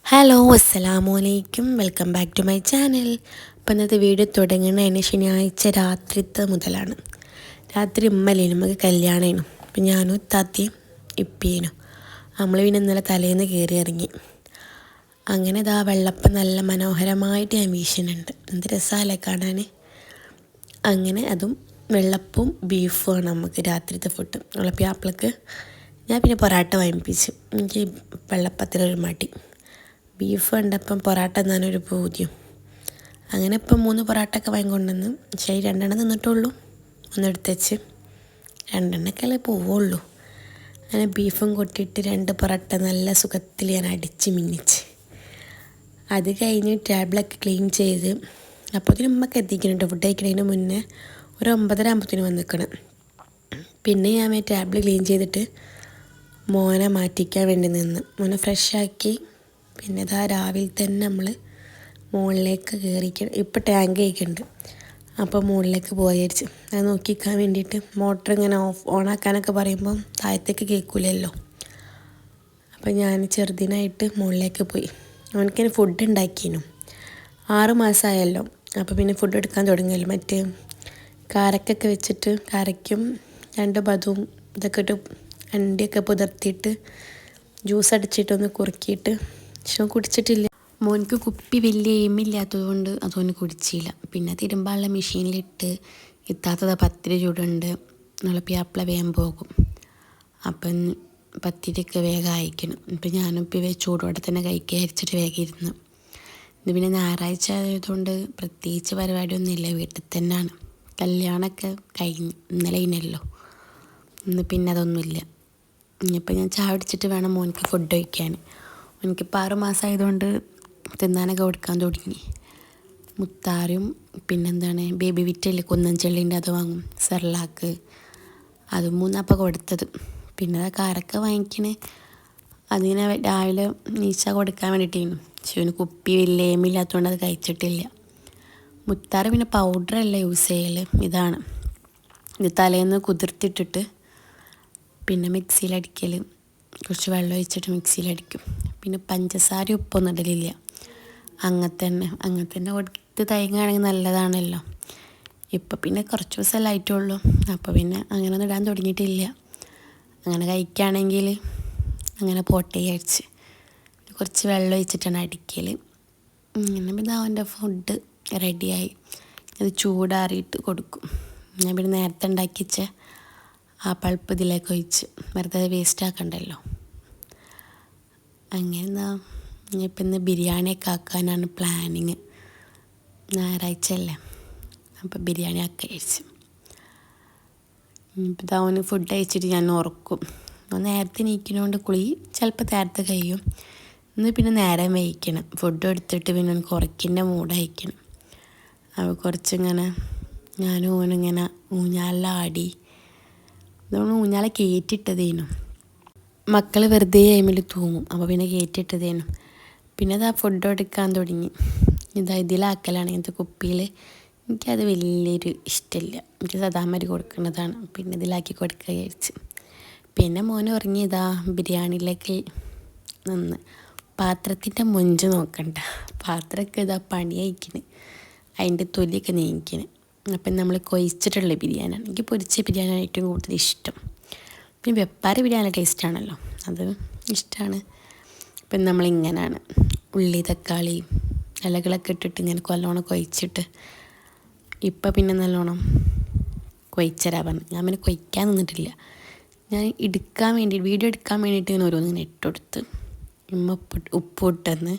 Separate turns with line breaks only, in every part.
Hello അസ്സലാമു അലൈക്കും welcome back to my channel. അപ്പോൾ ഇന്നത്തെ വീഡിയോ തുടങ്ങുന്നതിന് ശനിയാഴ്ച രാത്രിത്തെ മുതലാണ്. രാത്രി ഉമ്മലേനും നമുക്ക് കല്യാണമായിരുന്നു. അപ്പം ഞാനും താത്തയും ഇപ്പിയേനും നമ്മൾ പിന്നെ ഇന്നലെ തലേന്ന് കയറി ഇറങ്ങി. അങ്ങനെ ഇതാ വെള്ളപ്പം നല്ല മനോഹരമായിട്ട് ഞാൻ വീശുന്നുണ്ട്. എന്ത് രസമല്ലേ കാണാൻ. അങ്ങനെ അതും വെള്ളപ്പവും ബീഫുമാണ് നമുക്ക് രാത്രിത്തെ ഫുഡ്. വെള്ളപ്പിയാപ്പിളക്ക് ഞാൻ പിന്നെ പൊറാട്ട വാങ്ങിപ്പിച്ചു. എനിക്ക് വെള്ളപ്പത്തിനൊരു മടി. ബീഫ് കണ്ടപ്പം പൊറാട്ട എന്നാനൊരു പൂതിയും. അങ്ങനെ ഇപ്പം 3 പൊറാട്ടയൊക്കെ വാങ്ങിക്കൊണ്ടുവന്ന്. പക്ഷേ 2 തിന്നിട്ടുള്ളൂ. ഒന്നെടുത്ത് വെച്ച് 2 പോവുള്ളൂ. അങ്ങനെ ബീഫും കൊട്ടിയിട്ട് 2 പൊറാട്ട നല്ല സുഖത്തിൽ ഞാൻ അടിച്ച് മിന്നിച്ച്. അത് കഴിഞ്ഞ് ടേബിളൊക്കെ ക്ലീൻ ചെയ്ത് അപ്പോൾ ഉമ്മക്ക് എത്തിക്കുന്നുണ്ട്. ഫുഡ് കഴിക്കുന്നതിന് മുന്നേ ഒരു 9:30 വന്നിക്കണം. പിന്നെ ഞാൻ ടേബിൾ ക്ലീൻ ചെയ്തിട്ട് മോനെ മാറ്റിക്കാൻ വേണ്ടി നിന്ന് മോനെ ഫ്രഷാക്കി. പിന്നെ ഇതാ രാവിലെ തന്നെ നമ്മൾ മുകളിലേക്ക് കയറിക്കണം. ഇപ്പം ടാങ്ക് കഴിക്കുന്നുണ്ട്. അപ്പോൾ മുകളിലേക്ക് പോയിരിച്ച് അത് നോക്കിക്കാൻ വേണ്ടിയിട്ട് മോട്ടർ ഇങ്ങനെ ഓണാക്കാനൊക്കെ പറയുമ്പം താഴത്തേക്ക് കേൾക്കില്ലല്ലോ. അപ്പോൾ ഞാൻ ചെറുതിനായിട്ട് മുകളിലേക്ക് പോയി. അവനക്കിന് ഫുഡ് ഉണ്ടാക്കിയിരുന്നു. 6 മാസമായല്ലോ. അപ്പോൾ പിന്നെ ഫുഡ് എടുക്കാൻ തുടങ്ങിയല്ലോ. മറ്റേ കാരക്കൊക്കെ വെച്ചിട്ട് കാരക്കും 2 ബദവും ഇതൊക്കെ ഇട്ട് അണ്ടിയൊക്കെ പുതിർത്തിയിട്ട് ജ്യൂസ് അടിച്ചിട്ടൊന്ന് കുറുക്കിയിട്ട് പക്ഷെ കുടിച്ചിട്ടില്ല. മോനിക്ക് കുപ്പി വലിയ എയിമില്ലാത്തത് കൊണ്ട് അതൊന്നും കുടിച്ചില്ല. പിന്നെ തിരുമ്പാനുള്ള മെഷീനിലിട്ട് ഇത്താത്തത് പത്തിരി ചൂടുണ്ട്. പിയാപ്പിള വേഗം പോകും. അപ്പം പത്തിരിയൊക്കെ വേഗം അയക്കണം. ഇപ്പം ഞാനും ഇപ്പം ചൂടോടെ തന്നെ കഴിക്കുക അരിച്ചിട്ട് വേഗം ഇരുന്ന്. ഇത് പിന്നെ ഞായറാഴ്ച ആയതുകൊണ്ട് പ്രത്യേകിച്ച് പരിപാടിയൊന്നുമില്ല. വീട്ടിൽ തന്നെയാണ്. കല്യാണമൊക്കെ കഴിഞ്ഞ് ഇന്നലെ ഇനല്ലോ. ഇന്ന് പിന്നെ അതൊന്നുമില്ല. ഇനിയിപ്പോൾ ഞാൻ ചായ അടിച്ചിട്ട് വേണം മോനിക്ക് ഫുഡ് കഴിക്കാൻ. എനിക്കിപ്പോൾ 6 മാസമായതുകൊണ്ട് തിന്നാനൊക്കെ കൊടുക്കാൻ തുടങ്ങി. മുത്താരും പിന്നെന്താണ് ബേബി വിറ്റല്ലേ കുന്നൻചെള്ളീൻ്റെ അത് വാങ്ങും. സെർലാക്ക് അത് 3 കൊടുത്തത്. പിന്നെ കാരക്ക വാങ്ങിക്കണേ അതിങ്ങനെ രാവിലെ നീച്ച കൊടുക്കാൻ വേണ്ടിയിട്ടായിരുന്നു. ശിവന് കുപ്പി വലിയ ഏമില്ലാത്തതുകൊണ്ട് അത് കഴിച്ചിട്ടില്ല. മുത്താറ് പിന്നെ പൗഡറല്ല യൂസ് ചെയ്യൽ. ഇതാണ് ഇത് തലേന്ന് കുതിർത്തിട്ടിട്ട് പിന്നെ മിക്സിയിലടിക്കൽ. കുറച്ച് വെള്ളം ഒഴിച്ചിട്ട് മിക്സിയിലടിക്കും. പിന്നെ പഞ്ചസാര ഉപ്പൊന്നും ഇടലില്ല. അങ്ങനെ തന്നെ കൊടുത്ത് തേങ്ങയാണെങ്കിൽ നല്ലതാണല്ലോ. ഇപ്പം പിന്നെ കുറച്ച് ദിവസമല്ലേ ആയിട്ടുള്ളൂ. അപ്പോൾ പിന്നെ അങ്ങനെയൊന്നും ഇടാൻ തുടങ്ങിയിട്ടില്ല. അങ്ങനെ കഴിക്കുകയാണെങ്കിൽ അങ്ങനെ പോട്ടെ വിചാരിച്ച് കുറച്ച് വെള്ളം ഒഴിച്ചിട്ടാണ് അടിക്കൽ. അങ്ങനെ പിന്നെ അവൻ്റെ ഫുഡ് റെഡിയായി. അത് ചൂടാറിയിട്ട് കൊടുക്കും. ഞാൻ പിന്നെ നേരത്തെ ഉണ്ടാക്കി വെച്ച ആ പൾപ്പ് ഇതിലേക്ക് ഒഴിച്ച് വെറുതെ വേസ്റ്റ് ആക്കണ്ടല്ലോ. അങ്ങനെ ഇനിയിപ്പോൾ ഇന്ന് ബിരിയാണിയൊക്കെ ആക്കാനാണ് പ്ലാനിങ്. ഞായറാഴ്ച അല്ലേ, അപ്പോൾ ബിരിയാണി ആക്കി കഴിച്ച്. ഇപ്പം ഇതവന് ഫുഡ് കഴിച്ചിട്ട് ഞാൻ ഉറക്കും. നേരത്തെ എണീക്കുന്നതുകൊണ്ട് കുളി ചിലപ്പോൾ നേരത്തെ കഴിയും. ഇന്ന് പിന്നെ നേരം വൈകിക്കണം. ഫുഡ് എടുത്തിട്ട് പിന്നെ എനിക്ക് ഉറക്കിൻ്റെ മൂടായിരിക്കണം. അപ്പോൾ കുറച്ചിങ്ങനെ ഞാനും ഓനിങ്ങനെ ഊഞ്ഞാലാടി. അതുകൊണ്ട് ഊഞ്ഞാല കയറ്റിയിട്ടതേനു. മക്കൾ വെറുതെ ടൈമിൽ തൂങ്ങും. അപ്പോൾ പിന്നെ കയറ്റിയിട്ടതേനു. പിന്നെ അതാ ഫുഡ് എടുക്കാൻ തുടങ്ങി. ഇതിലാക്കലാണ് ഇങ്ങനത്തെ കുപ്പിയിൽ. എനിക്കത് വലിയൊരു ഇഷ്ടമില്ല. എനിക്ക് സദാമരി കൊടുക്കുന്നതാണ്. പിന്നെ ഇതിലാക്കി കൊടുക്കുക വിചാരിച്ച്. പിന്നെ മോനെ ഉറങ്ങിയതാ ബിരിയാണിയിലേക്ക് നിന്ന്. പാത്രത്തിൻ്റെ മൊഞ്ച് നോക്കണ്ട. പാത്രമൊക്കെ ഇതാ പണി അയക്കണ്. അതിൻ്റെ തൊലിയൊക്കെ നീങ്ങിക്കണ്. അപ്പം നമ്മൾ കൊഴിച്ചിട്ടുള്ള ബിരിയാണിയാണ്. എനിക്ക് പൊരിച്ച ബിരിയാണിയാണ് ഏറ്റവും കൂടുതൽ ഇഷ്ടം. പിന്നെ വെപ്പാരി ബിരിയാണി ടേസ്റ്റാണല്ലോ, അത് ഇഷ്ടമാണ്. ഇപ്പം നമ്മളിങ്ങനെയാണ് ഉള്ളി തക്കാളി ഇലകളൊക്കെ ഇട്ടിട്ട് ഇങ്ങനെ നല്ലോണം കൊഴിച്ചിട്ട്. ഇപ്പം പിന്നെ നല്ലോണം കൊഴിച്ചരാ പറഞ്ഞു. ഞാൻ പിന്നെ കൊഴിക്കാൻ നിന്നിട്ടില്ല. ഞാൻ എടുക്കാൻ വേണ്ടി വീഡിയോ എടുക്കാൻ വേണ്ടിയിട്ട് ഇങ്ങനെ ഓരോന്നിങ്ങനെ ഇട്ടുകൊടുത്ത് ഉപ്പ് ഇട്ടെന്ന്.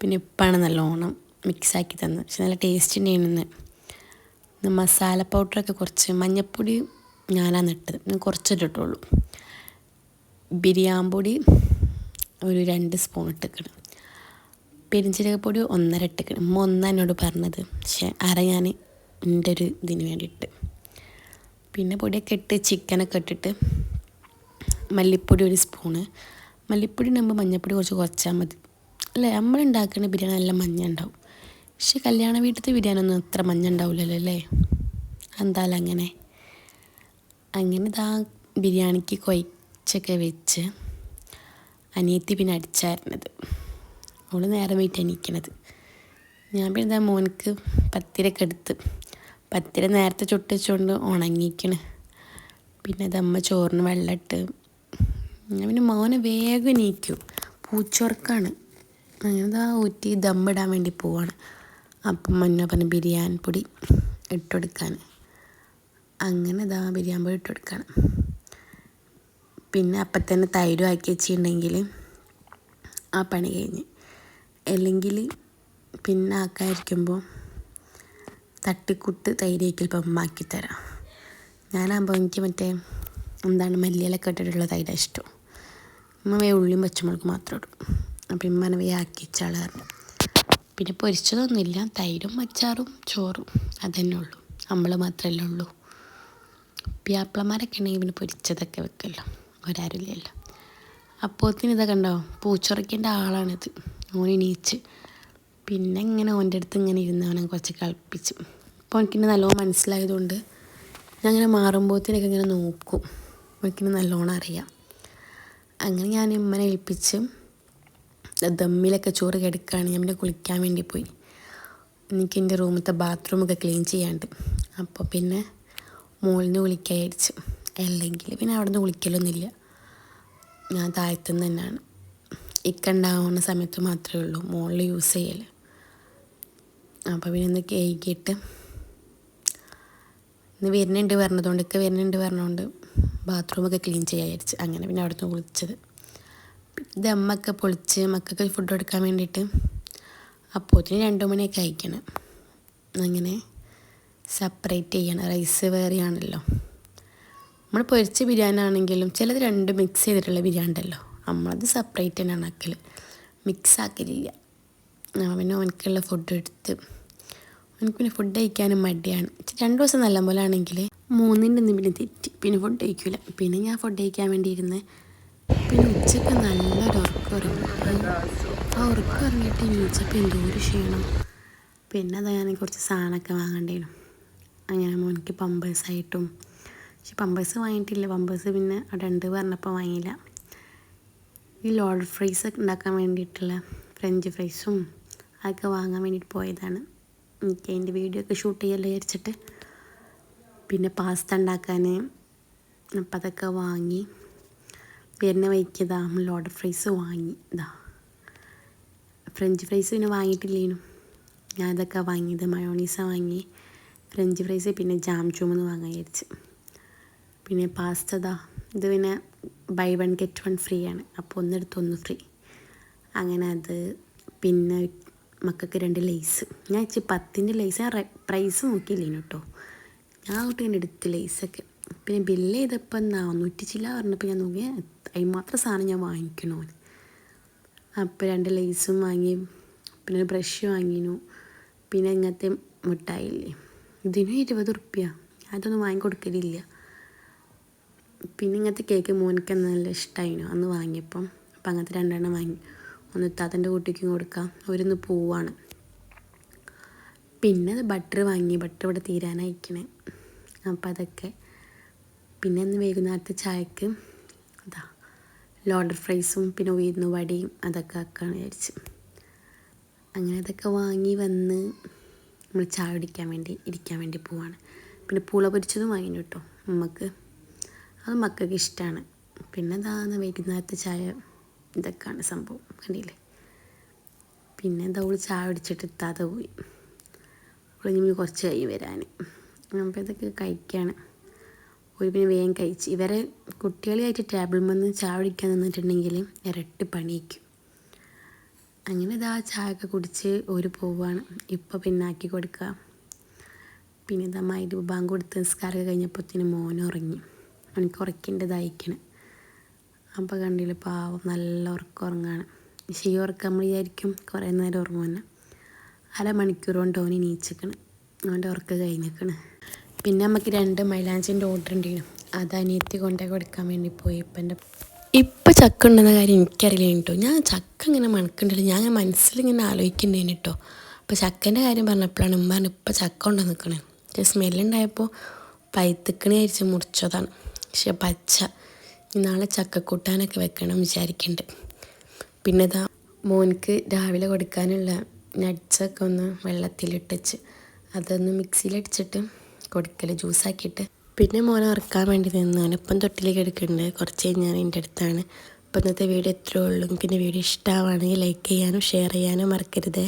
പിന്നെ ഉപ്പാണ് നല്ലോണം മിക്സാക്കി തന്നത്. പക്ഷെ നല്ല ടേസ്റ്റ് ഉണ്ടായിരുന്നു. മസാല പൗഡറൊക്കെ കുറച്ച് മഞ്ഞൾപ്പൊടി ഞാനാണ് ഇട്ടത്. ഞാൻ കുറച്ചിട്ടിട്ടുള്ളൂ. ബിരിയാണി പൊടി ഒരു 2 സ്പൂൺ ഇട്ടിക്കണം. പെരിഞ്ചീരകപ്പൊടി 1.5 ഇട്ടിക്കണം. 1 എന്നോട് പറഞ്ഞത്. പക്ഷെ ഞാൻ എൻ്റെ ഒരു ഇതിന് വേണ്ടിയിട്ട് പിന്നെ പൊടിയൊക്കെ ഇട്ട് ചിക്കനൊക്കെ ഇട്ടിട്ട് മല്ലിപ്പൊടി 1 സ്പൂണ്. മല്ലിപ്പൊടി ഉണ്ടാകുമ്പോൾ മഞ്ഞൾപ്പൊടി കുറച്ച് കുറച്ചാൽ മതി. അല്ലേ, നമ്മളുണ്ടാക്കുന്ന ബിരിയാണി നല്ല മഞ്ഞ ഉണ്ടാവും. പക്ഷെ കല്യാണ വീട്ടിലത്തെ ബിരിയാണി ഒന്നും അത്ര മഞ്ഞ ഉണ്ടാവില്ലല്ലോ അല്ലേ. എന്തായാലും അങ്ങനെ ഇതാ ബിരിയാണിക്ക് കൊഴിച്ചൊക്കെ വെച്ച് അനിയത്തി പിന്നെ അടിച്ചായിരുന്നത്. അവൾ നേരം വീട്ടിൽ എണീക്കണത്. ഞാൻ പിന്നെ മോനക്ക് പത്തിരൊക്കെ എടുത്ത് പത്തിര നേരത്തെ ചുട്ടിച്ചുകൊണ്ട് ഉണങ്ങിക്കണ്. പിന്നെ അതമ്മ ചോറിന് വെള്ളമിട്ട് ഞാൻ പിന്നെ മോനെ വേഗം എണീക്കും. പൂച്ചോർക്കാണ്. അങ്ങനെ ഊറ്റി ദമ്മിടാൻ വേണ്ടി പോവാണ്. അപ്പം മഞ്ഞ പറഞ്ഞ് ബിരിയാണി പൊടി ഇട്ടുകൊടുക്കാൻ. അങ്ങനെ ബിരിയാണി പൊടി ഇട്ടുകൊടുക്കാണ്. പിന്നെ അപ്പം തന്നെ തൈരും ആക്കി വെച്ചിട്ടുണ്ടെങ്കിൽ ആ പണി കഴിഞ്ഞ്. അല്ലെങ്കിൽ പിന്നെ ആക്കാതിരിക്കുമ്പോൾ തട്ടിക്കുട്ട് തൈരേക്കിൽ ഇപ്പം അമ്മ തരാം. ഞാനാകുമ്പോൾ എനിക്ക് മല്ലിയിലൊക്കെ ഇട്ടിട്ടുള്ള തൈരാണ് ഇഷ്ടം. ഉമ്മ ഉള്ളിയും പച്ചമുളക് മാത്രം ഇടും. അപ്പം ഇമ്മ ആക്കി വെച്ചാൾ പറഞ്ഞു. പിന്നെ പൊരിച്ചതൊന്നുമില്ല, തൈരും അച്ചാറും ചോറും അതന്നെ ഉള്ളൂ. നമ്മൾ മാത്രമല്ലേ ഉള്ളൂ. പിയാപ്പിളമാരൊക്കെ ഉണ്ടെങ്കിൽ പിന്നെ പൊരിച്ചതൊക്കെ വെക്കല്ലോ, ഒരാരുമില്ലല്ലോ. അപ്പോഴത്തേന് ഇതൊക്കെ ഉണ്ടോ, പൂച്ചുറക്കിൻ്റെ ആളാണിത്. ഓൻ എണീച്ച് പിന്നെ ഇങ്ങനെ ഓൻ്റെ അടുത്ത് ഇങ്ങനെ ഇരുന്ന് അവനെ കുറച്ച് കളിപ്പിച്ചു. അപ്പോൾ എനിക്കിന്നെ നല്ലോണം മനസ്സിലായതുകൊണ്ട് ഞാൻ ഇങ്ങനെ മാറുമ്പോഴത്തേനൊക്കെ ഇങ്ങനെ നോക്കും. എനിക്കിന്നെ നല്ലോണം അറിയാം. അങ്ങനെ ഞാൻ ഉമ്മനെ ഏൽപ്പിച്ച് ദമ്മിലൊക്കെ ചോറ് കിടക്കുകയാണ്. ഞാൻ പിന്നെ കുളിക്കാൻ വേണ്ടി പോയി. എനിക്ക് എൻ്റെ റൂമിലത്തെ ബാത്റൂമൊക്കെ ക്ലീൻ ചെയ്യാണ്ട്. അപ്പോൾ പിന്നെ മുകളിൽ നിന്ന് വിളിക്കാൻ വിചാരിച്ചു. അല്ലെങ്കിൽ പിന്നെ അവിടെ നിന്ന് വിളിക്കലൊന്നുമില്ല. ഞാൻ താഴത്തുനിന്ന് തന്നെയാണ്. ഉണ്ടാവുന്ന സമയത്ത് മാത്രമേ ഉള്ളൂ മുകളിൽ യൂസ് ചെയ്യൽ. അപ്പോൾ പിന്നെ ഒന്ന് കേക്കിയിട്ട് ഇന്ന് വരുന്നുണ്ട് പറഞ്ഞതുകൊണ്ട് ബാത്റൂമൊക്കെ ക്ലീൻ ചെയ്യാൻ വിചാരിച്ചു. അങ്ങനെ പിന്നെ അവിടെ നിന്ന് കുളിച്ചത്. ദമ്മൊക്കെ പൊളിച്ച് മക്കൾക്ക് ഫുഡ് കൊടുക്കാൻ വേണ്ടിയിട്ട് അപ്പോഴത്തേന് 2 മണിയൊക്കെ അയക്കണം. അങ്ങനെ സെപ്പറേറ്റ് ചെയ്യണം. റൈസ് വേറെയാണല്ലോ. നമ്മൾ പൊരിച്ച ബിരിയാണി ആണെങ്കിലും ചിലത് രണ്ടും മിക്സ് ചെയ്തിട്ടുള്ള ബിരിയാണി ഉണ്ടല്ലോ, നമ്മളത് സെപ്പറേറ്റ് തന്നെയാണ് ആക്കൽ, മിക്സ് ആക്കലില്ല. പിന്നെ ഓനക്കുള്ള ഫുഡ് എടുത്ത് എനിക്ക് പിന്നെ ഫുഡ് കഴിക്കാനും മടിയാണ്. 2 ദിവസം നല്ല പോലെ ആണെങ്കിൽ 3ൻ്റെ പിന്നെ തെറ്റി പിന്നെ ഫുഡ് കഴിക്കില്ല. പിന്നെ ഞാൻ ഫുഡ് കഴിക്കാൻ വേണ്ടി ഇരുന്ന് പിന്നെ ഉച്ചയ്ക്ക് നല്ലൊരു ഉറക്കം ഉറങ്ങി. ആ ഉറക്കം ഉറങ്ങിയിട്ട് എണീച്ചപ്പോൾ എന്തോ ഒരു ക്ഷീണം. പിന്നെ ഞാൻ കുറച്ച് സാധനമൊക്കെ വാങ്ങേണ്ടിയിരുന്നു. അങ്ങനെ മോനിക്ക് പമ്പേഴ്സായിട്ടും, പക്ഷെ പമ്പേഴ്സ് വാങ്ങിയിട്ടില്ല. പമ്പേഴ്സ് പിന്നെ അവിടെ ഉണ്ട് പറഞ്ഞപ്പോൾ വാങ്ങിയില്ല. ഈ ലോഡഡ് ഫ്രൈസ് ഉണ്ടാക്കാൻ വേണ്ടിയിട്ടുള്ള ഫ്രഞ്ച് ഫ്രൈസും അതൊക്കെ വാങ്ങാൻ വേണ്ടിയിട്ട് പോയതാണ്. എനിക്ക് അതിൻ്റെ വീഡിയോ ഒക്കെ ഷൂട്ട് ചെയ്യല്ലോ വിചാരിച്ചിട്ട്. പിന്നെ പാസ്ത ഉണ്ടാക്കാൻ അപ്പം അതൊക്കെ വാങ്ങി. വരുന്ന വഴിക്ക് ലോഡഡ് ഫ്രൈസ് വാങ്ങി. ഫ്രഞ്ച് ഫ്രൈസ് പിന്നെ വാങ്ങിയിട്ടില്ലേനു. ഞാൻ അതൊക്കെ വാങ്ങിയത്. മയോണീസ വാങ്ങി, ഫ്രഞ്ച് ഫ്രൈസ്, പിന്നെ ജാം ചൂമെന്ന് വാങ്ങാൻ വിചാരിച്ച്. പിന്നെ പാസ്ത ഇത് പിന്നെ ബൈ 1 get 1 ഫ്രീ ആണ്. അപ്പോൾ ഒന്നെടുത്ത് 1 ഫ്രീ. അങ്ങനെ അത്. പിന്നെ മക്കൾക്ക് 2 ലേസ്. ഞാൻ 10ൻ്റെ ലേസ് ഞാൻ പ്രൈസ് നോക്കിയില്ലേനു കേട്ടോ. ഞാൻ അങ്ങോട്ട് ഇങ്ങനെ എടുത്ത് ലേസൊക്കെ. പിന്നെ ബില്ല് ചെയ്തപ്പോൾ 400 ചില്ല പറഞ്ഞപ്പോൾ ഞാൻ നോക്കി അതിമാത്രം സാധനം ഞാൻ വാങ്ങിക്കണോ. അപ്പോൾ 2 ലേസും വാങ്ങി, പിന്നെ ഒരു ബ്രഷ് വാങ്ങിനു. പിന്നെ ഇങ്ങനത്തെ മിഠായില്ലേ, ഇതിന് 20 റുപ്യ. അതൊന്നും വാങ്ങിക്കൊടുക്കലില്ല. പിന്നെ ഇങ്ങനത്തെ കേക്ക് മോനിക്ക് നല്ല ഇഷ്ടമായിരുന്നു അന്ന് വാങ്ങിയപ്പം. അപ്പം അങ്ങനത്തെ 2 എണ്ണം വാങ്ങി. ഒന്ന് താത്തൻ്റെ കുട്ടിക്കും കൊടുക്കാം. അവരൊന്ന് പോവാണ്. പിന്നെ അത് ബട്ടർ വാങ്ങി. ബട്ടർ ഇവിടെ തീരാനായിക്കണേ. അപ്പം അതൊക്കെ. പിന്നെ ഇന്ന് വൈകുന്നേരത്തെ ചായക്ക് ലോഡഡ് ഫ്രൈസും പിന്നെ ഉയർന്ന വടിയും അതൊക്കെ ആക്കാമെന്ന് വിചാരിച്ച്. അങ്ങനെ അതൊക്കെ വാങ്ങി വന്ന് നമ്മൾ ചായ ഇരിക്കാൻ വേണ്ടി പോവാണ്. പിന്നെ പൂള പൊരിച്ചതും വാങ്ങിനു കേട്ടോ നമുക്ക്. അത് മക്കൾക്ക് ഇഷ്ടമാണ്. പിന്നെ വൈകുന്നേരത്തെ ചായ ഇതൊക്കെയാണ് സംഭവം, കണ്ടില്ലേ. പിന്നെ അവൾ ചായ പിടിച്ചിട്ട് എത്താതെ പോയി. അവളിങ്ങനെ കുറച്ച് കഴിയും വരാൻ. അപ്പോൾ ഇതൊക്കെ കഴിക്കുകയാണ്. പിന്നെ വേഗം കഴിച്ച്. ഇവരെ കുട്ടികളായിട്ട് ടേബിളിൽ നിന്ന് ചായ കുടിക്കാൻ നിന്നിട്ടുണ്ടെങ്കിൽ ഇരട്ടി പണിയിക്കും. അങ്ങനെ ചായയൊക്കെ കുടിച്ച് ഒരു പോവുകയാണ്. ഇപ്പോൾ പിന്നെ ആക്കി കൊടുക്കുക. പിന്നെ മഗ്‌രിബ് ബാങ്ക് കൊടുത്ത് നിസ്കാരം കഴിഞ്ഞപ്പോഴത്തേന് മോനും ഉറങ്ങി. എനിക്ക് ഉറക്കേണ്ടതായിരിക്കണം. അപ്പോൾ കണ്ടില്ല പാവം നല്ല ഉറങ്ങാണ്. പക്ഷേ ഈ ഉറക്കം നമ്മൾ വിചാരിക്കും കുറേ നേരം ഉറങ്ങുമെന്ന്. 1/2 മണിക്കൂർ കൊണ്ട് ഓന് എണീച്ചിരിക്കണം. അവൻ്റെ ഉറക്കം കഴിഞ്ഞിരിക്കണം. പിന്നെ നമുക്ക് 2 മൈലാഞ്ചിൻ്റെ ഓർഡർ ഉണ്ടായിരുന്നു. അത് അനിയത്തി കൊണ്ടേ കൊടുക്കാൻ വേണ്ടി പോയി. ഇപ്പം ചക്ക ഉണ്ടെന്ന കാര്യം എനിക്കറിയില്ല കേട്ടോ. ഞാൻ ചക്ക ഇങ്ങനെ മണക്കുന്നുണ്ടല്ലോ, ഞാൻ മനസ്സിലിങ്ങനെ ആലോചിക്കുന്നുണ്ടേന് കേട്ടോ. അപ്പോൾ ചക്കേൻ്റെ കാര്യം പറഞ്ഞപ്പോഴാണ് ഉമ്മ ഇപ്പം ചക്ക കൊണ്ട് നിൽക്കണേ. പക്ഷേ സ്മെല്ലുണ്ടായപ്പോൾ പൈത്തക്കണി അരിച്ച് മുറിച്ചതാണ്. പക്ഷെ പച്ച. നാളെ ചക്കക്കൂട്ടാനൊക്കെ വെക്കണം വിചാരിക്കുന്നുണ്ട്. പിന്നെ മോൻക്ക് രാവിലെ കൊടുക്കാനുള്ള നട്ട്സൊക്കെ ഒന്ന് വെള്ളത്തിലിട്ടച്ച് അതൊന്ന് മിക്സിയിലടിച്ചിട്ട് കൊടുക്കൽ ജ്യൂസാക്കിയിട്ട്. പിന്നെ മോനെ ഉറക്കാൻ വേണ്ടി നിന്നാണ്. ഇപ്പം തൊട്ടിലേക്ക് എടുക്കുന്നുണ്ട്. കുറച്ച് കഴിഞ്ഞാൽ എൻ്റെ അടുത്താണ്. അപ്പം ഇന്നത്തെ വീഡിയോ ഇത്രയേ ഉള്ളൂ. പിന്നെ വീഡിയോ ഇഷ്ടമാവുകയാണെങ്കിൽ ലൈക്ക് ചെയ്യാനും ഷെയർ ചെയ്യാനും മറക്കരുത്.